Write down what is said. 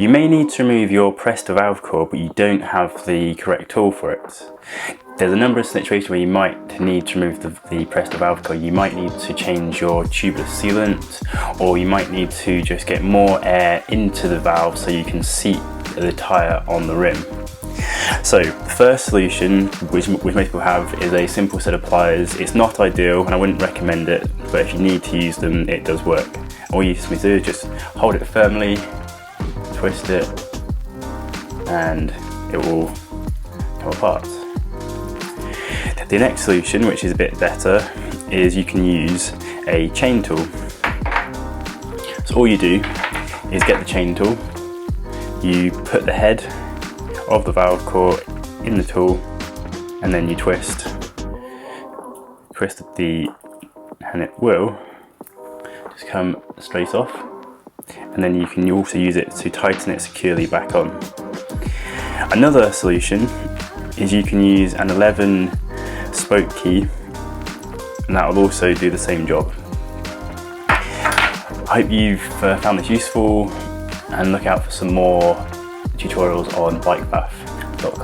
You may need to remove your Presta valve core, but you don't have the correct tool for it. There's a number of situations where you might need to remove the Presta valve core. You might need to change your tubeless sealant, or you might need to just get more air into the valve so you can seat the tyre on the rim. So the first solution, which most people have, is a simple set of pliers. It's not ideal and I wouldn't recommend it, but if you need to use them, it does work. All you just need to do is just hold it firmly, twist it, and it will come apart. The next solution, which is a bit better, is you can use a chain tool. So all you do is get the chain tool, you put the head of the valve core in the tool, and then you twist and it will just come straight off, and then you can also use it to tighten it securely back on. Another solution is you can use an 11 spoke key, and that will also do the same job. I hope you've found this useful, and look out for some more tutorials on bikebath.com.